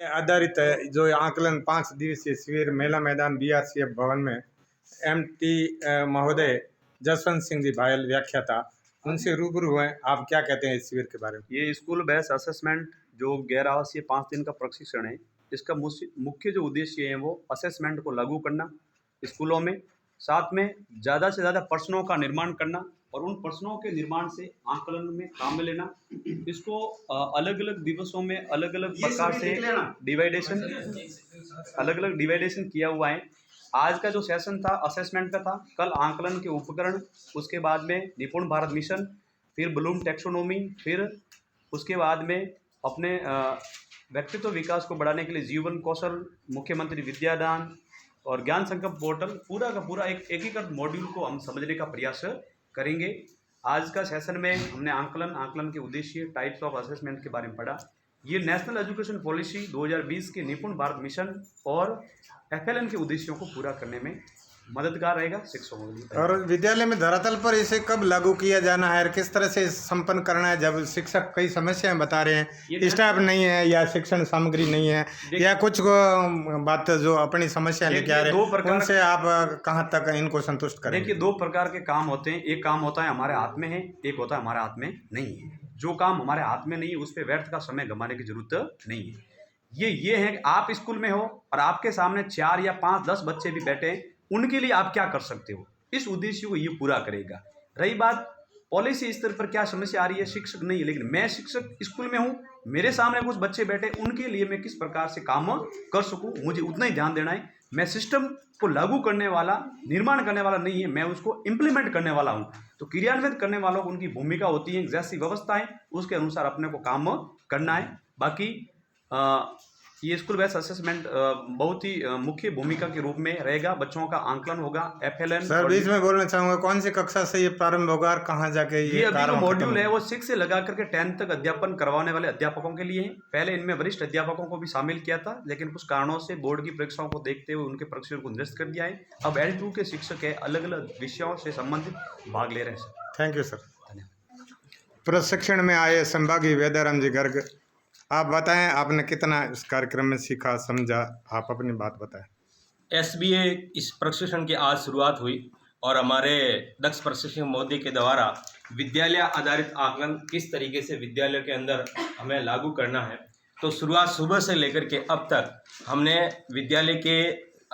आधारित है जो आकलन 5 दिवसीय शिविर मेला मैदान BRCF भवन में MT महोदय जसवंत सिंह जी भायल व्याख्याता उनसे रूबरू हुए। आप क्या कहते हैं इस शिविर के बारे में? ये स्कूल बेस्ड असेसमेंट जो गैर आवासीय 5 दिन का प्रशिक्षण है, इसका मुख्य जो उद्देश्य है वो असेसमेंट को लागू करना स्कूलों में, साथ में ज़्यादा से ज़्यादा प्रश्नों का निर्माण करना और उन प्रश्नों के निर्माण से आकलन में काम में लेना। इसको अलग अलग दिवसों में अलग अलग प्रकार से डिवाइडेशन किया हुआ है। आज का जो सेशन था असेसमेंट का था, कल आकलन के उपकरण, उसके बाद में निपुण भारत मिशन, फिर ब्लूम टैक्सोनॉमी, फिर उसके बाद में अपने व्यक्तित्व विकास को बढ़ाने के लिए जीवन कौशल, मुख्यमंत्री विद्यादान और ज्ञान संकल्प पोर्टल, पूरा का पूरा एक एकीकृत मॉड्यूल को हम समझने का प्रयास करेंगे। आज का सेशन में हमने आकलन के उद्देश्य, टाइप्स ऑफ असेसमेंट के बारे में पढ़ा। ये नेशनल एजुकेशन पॉलिसी 2020 के निपुण भारत मिशन और FLN के उद्देश्यों को पूरा करने में मददगार रहेगा शिक्षकों को। और विद्यालय में धरातल पर इसे कब लागू किया जाना है और किस तरह से संपन्न करना है? जब शिक्षक कई समस्याएं बता रहे हैं, स्टाफ नहीं है या शिक्षण सामग्री नहीं है या कुछ बात जो अपनी समस्या लेके आ रहे हैं, उनसे आप कहाँ तक इनको संतुष्ट करें? देखिए, 2 प्रकार के काम होते हैं। एक काम होता है हमारे हाथ में है, एक होता है हमारे हाथ में नहीं है। जो काम हमारे हाथ में नहीं है उस पर व्यर्थ का समय गंवाने की जरूरत नहीं है। ये है कि आप स्कूल में हो और आपके सामने 4 या 5, 10 बच्चे भी बैठे हैं, उनके लिए आप क्या कर सकते हो, इस उद्देश्य को ये पूरा करेगा। रही बात पॉलिसी स्तर पर क्या समस्या आ रही है, शिक्षक नहीं है, लेकिन मैं शिक्षक स्कूल में हूँ, मेरे सामने कुछ बच्चे बैठे, उनके लिए मैं किस प्रकार से काम कर सकूँ, मुझे उतना ही ध्यान देना है। मैं सिस्टम को लागू करने वाला, निर्माण करने वाला नहीं है, मैं उसको इम्प्लीमेंट करने वाला हूँ। तो क्रियान्वित करने वालों को उनकी भूमिका होती है, जैसी व्यवस्था है उसके अनुसार अपने को काम करना है। बाकी ये स्कूल बेस्ड असेसमेंट बहुत ही मुख्य भूमिका के रूप में रहेगा। बच्चों का आंकलन होगा, FLN। सर बीच में बोलना चाहूँगा, कौन सी कक्षा से ये प्रारंभ होगा और कहाँ जाके ये अभी जो मॉड्यूल है वो 6 से लगा करके 10 तक अध्यापन करवाने वाले अध्यापकों के लिए है। पहले इनमें वरिष्ठ अध्यापकों को भी शामिल किया था, लेकिन कुछ कारणों से बोर्ड की परीक्षाओं को देखते हुए उनके प्रशिक्षण को निरस्त कर दिया है। अब L2 के शिक्षक है, अलग अलग विषयों से संबंधित भाग ले रहे हैं सर। Thank you sir. प्रशिक्षण में आए संभागीय वेदाराम जी गर्ग, आप बताएं आपने कितना इस कार्यक्रम में सीखा समझा, आप अपनी बात बताएं। SBA इस प्रशिक्षण की आज शुरुआत हुई और हमारे दक्ष प्रशिक्षक महोदय के द्वारा विद्यालय आधारित आकलन किस तरीके से विद्यालय के अंदर हमें लागू करना है, तो शुरुआत सुबह से लेकर के अब तक हमने विद्यालय के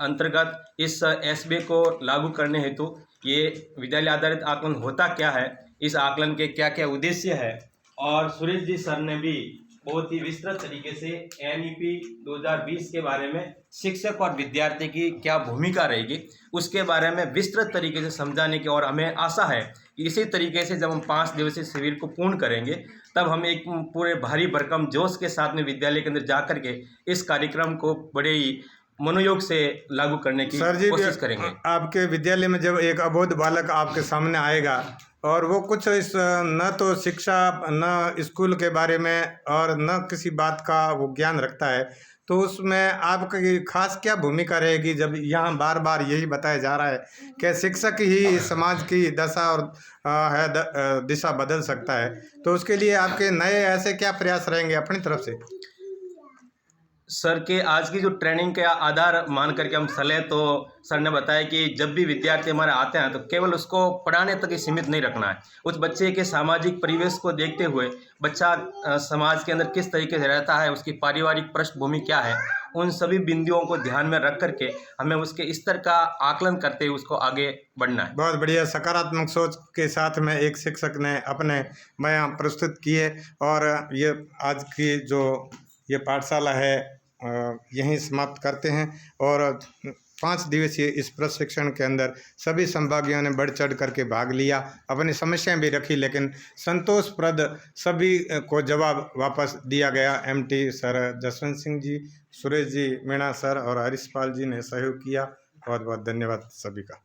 अंतर्गत इस SBA को लागू करने हेतु ये विद्यालय आधारित आकलन होता क्या है, इस आकलन के क्या क्या उद्देश्य है, और सुरेश जी सर ने भी बहुत ही विस्तृत तरीके से NEP 2020 के बारे में शिक्षक और विद्यार्थी की क्या भूमिका रहेगी उसके बारे में विस्तृत तरीके से समझाने की, और हमें आशा है कि इसी तरीके से जब हम 5 दिवसीय शिविर को पूर्ण करेंगे तब हम एक पूरे भारी भरकम जोश के साथ में विद्यालय के अंदर जाकर के इस कार्यक्रम को बड़े ही मनोयोग से लागू करने की कोशिश करेंगे। आपके विद्यालय में जब एक अबोध बालक आपके सामने आएगा और वो कुछ इस न तो शिक्षा न स्कूल के बारे में और न किसी बात का वो ज्ञान रखता है, तो उसमें आपकी खास क्या भूमिका रहेगी? जब यहाँ बार बार यही बताया जा रहा है कि शिक्षक ही समाज की दशा और दिशा बदल सकता है, तो उसके लिए आपके नए ऐसे क्या प्रयास रहेंगे अपनी तरफ से? सर के आज की जो ट्रेनिंग का आधार मान करके हम चले तो सर ने बताया कि जब भी विद्यार्थी हमारे आते हैं तो केवल उसको पढ़ाने तक ही सीमित नहीं रखना है। उस बच्चे के सामाजिक परिवेश को देखते हुए बच्चा समाज के अंदर किस तरीके से रहता है, उसकी पारिवारिक पृष्ठभूमि क्या है, उन सभी बिंदुओं को ध्यान में रख करके हमें उसके स्तर का आकलन करते हुए उसको आगे बढ़ना है। बहुत बढ़िया, सकारात्मक सोच के साथ में एक शिक्षक ने अपने बयान प्रस्तुत किए और ये आज की जो ये पाठशाला है यहीं समाप्त करते हैं। और 5 दिवसीय इस प्रशिक्षण के अंदर सभी संभागियों ने बढ़ चढ़ करके भाग लिया, अपनी समस्याएं भी रखी, लेकिन संतोषप्रद सभी को जवाब वापस दिया गया। MT sir Jaswant Singh ji, Suresh ji, Meena sir और हरीशपाल जी ने सहयोग किया। बहुत बहुत धन्यवाद सभी का।